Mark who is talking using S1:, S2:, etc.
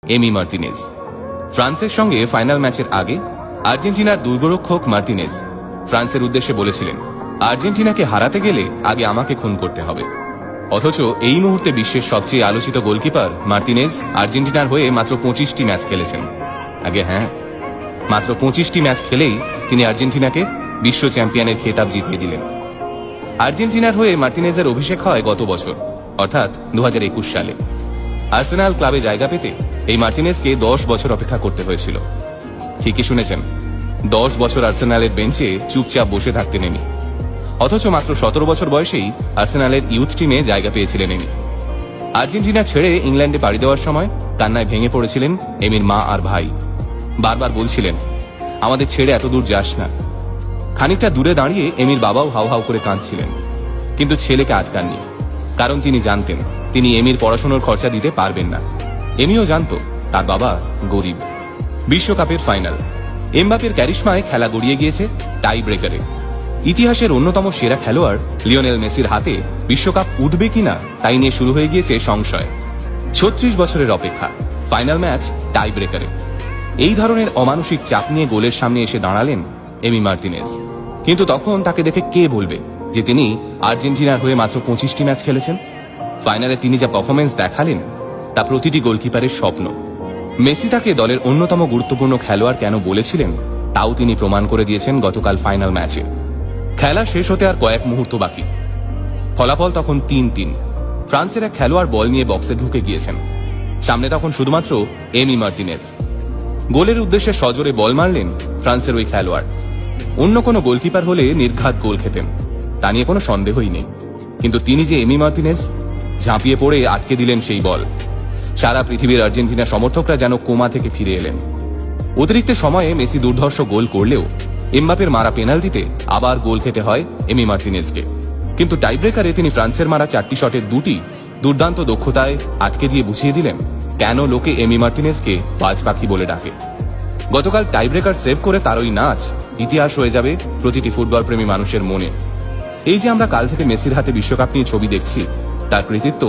S1: Emi Martinez. ফ্রান্সের সঙ্গে final ম্যাচের আগে আর্জেন্টিনার দুর্গরক্ষক মার্টিনেজ ফ্রান্সের উদ্দেশ্যে বলেছিলেন, আর্জেন্টিনাকে হারাতে গেলে আগে আমাকে খুন করতে হবে। অথচ এই মুহূর্তে বিশ্বের সবচেয়ে আলোচিত গোলকিপার মার্টিনেজ আর্জেন্টিনার হয়ে মাত্র 25টি ম্যাচ খেলেছেন। আগে হ্যাঁ, মাত্র 25টি ম্যাচ খেলেই তিনি আর্জেন্টিনাকে বিশ্ব চ্যাম্পিয়নের খেতাব জিতিয়ে দিলেন। আর্জেন্টিনার হয়ে মার্টিনেজের অভিষেক হয় গত বছর, অর্থাৎ 2021 সালে। আর্সেনাল ক্লাবে জায়গা পেতে এই মার্টিনেজকে 10 বছর অপেক্ষা করতে হয়েছিল। ঠিকই শুনেছেন, 10 বছর আর্সেনালের বেঞ্চে চুপচাপ বসে থাকতেন এমি। অথচ মাত্র 17 বছর বয়সেই আর্সেনালের ইউথ টিমে জায়গা পেয়েছিলেন এমি। আর্জেন্টিনা ছেড়ে ইংল্যান্ডে পাড়ি দেওয়ার সময় কান্নায় ভেঙে পড়েছিলেন এমির মা আর ভাই। বারবার বলছিলেন, আমাদের ছেড়ে এত দূর যাস না। খানিকটা দূরে দাঁড়িয়ে এমির বাবাও হাউ হাউ করে কাঁদছিলেন, কিন্তু ছেলেকে আটকাননি, কারণ তিনি জানতেন তিনি এমির পড়াশোনার খরচা দিতে পারবেন না। এমিও জানত তার বাবা গরিব। বিশ্বকাপের ফাইনাল, এমবাপের ক্যারিশমায় খেলা গড়িয়ে গিয়েছে টাই ব্রেকারে। ইতিহাসের অন্যতম সেরা খেলোয়াড় লিওনেল মেসির হাতে বিশ্বকাপ উঠবে কিনা তাই নিয়ে শুরু হয়ে গিয়েছে সংশয়। 36 বছরের অপেক্ষা, ফাইনাল ম্যাচ টাই ব্রেকারে। এই ধরনের অমানসিক চাপ নিয়ে গোলের সামনে এসে দাঁড়ালেন এমি মার্টিনেজ। কিন্তু তখন তাকে দেখে কে বলবে যে তিনি আর্জেন্টিনার হয়ে মাত্র 25টি ম্যাচ খেলেছেন? ফাইনালে তিনি যা পারফরমেন্স দেখালেন তা প্রতিটি গোলকিপারের স্বপ্ন। মেসি তাকে দলের অন্যতম গুরুত্বপূর্ণ খেলোয়াড় কেন বলেছিলেন তাও তিনি প্রমাণ করে দিয়েছেন গতকাল ফাইনাল ম্যাচে। খেলা শেষ হতে আর কয়েক মুহূর্ত বাকি। ফলাফল তখন 3-3। ফ্রান্সের এক খেলোয়াড় বল নিয়ে বক্সে ঢুকে গিয়েছেন। সামনে তখন শুধুমাত্র এমি মার্টিনেজ। গোলের উদ্দেশ্যে সজোরে বল মারলেন ফ্রান্সের ওই খেলোয়াড়। অন্য কোনো গোলকিপার হলে নির্ঘাত গোল খেতেন, তা নিয়ে কোনো সন্দেহই নেই। কিন্তু তিনি যে এমি মার্টিনেজ, ঝাঁপিয়ে পড়ে আটকে দিলেন সেই বল। সারা পৃথিবীর আর্জেন্টিনা সমর্থকরা যেন কোমা থেকে ফিরে এলেন। অতিরিক্ত সময়ে মেসি দুর্ধর্ষ গোল করলেও এমবাপের মারা পেনাল্টিতে আবার গোল খেতে হয় এমি মার্টিনেজকে। কিন্তু টাইব্রেকারে তিনি ফ্রান্সের মারা 4টি শটের 2টি দুর্দান্ত দক্ষতায় আটকে দিয়ে বুঝিয়ে দিলেন কেন লোকে এমি মার্টিনেজকে বাজ পাখি বলে ডাকে। গতকাল টাইব্রেকার সেভ করে তার ওই নাচ ইতিহাস হয়ে যাবে প্রতিটি ফুটবল প্রেমী মানুষের মনে। এই যে আমরা কাল থেকে মেসির হাতে বিশ্বকাপ নিয়ে ছবি দেখছি, তার কৃতিত্ব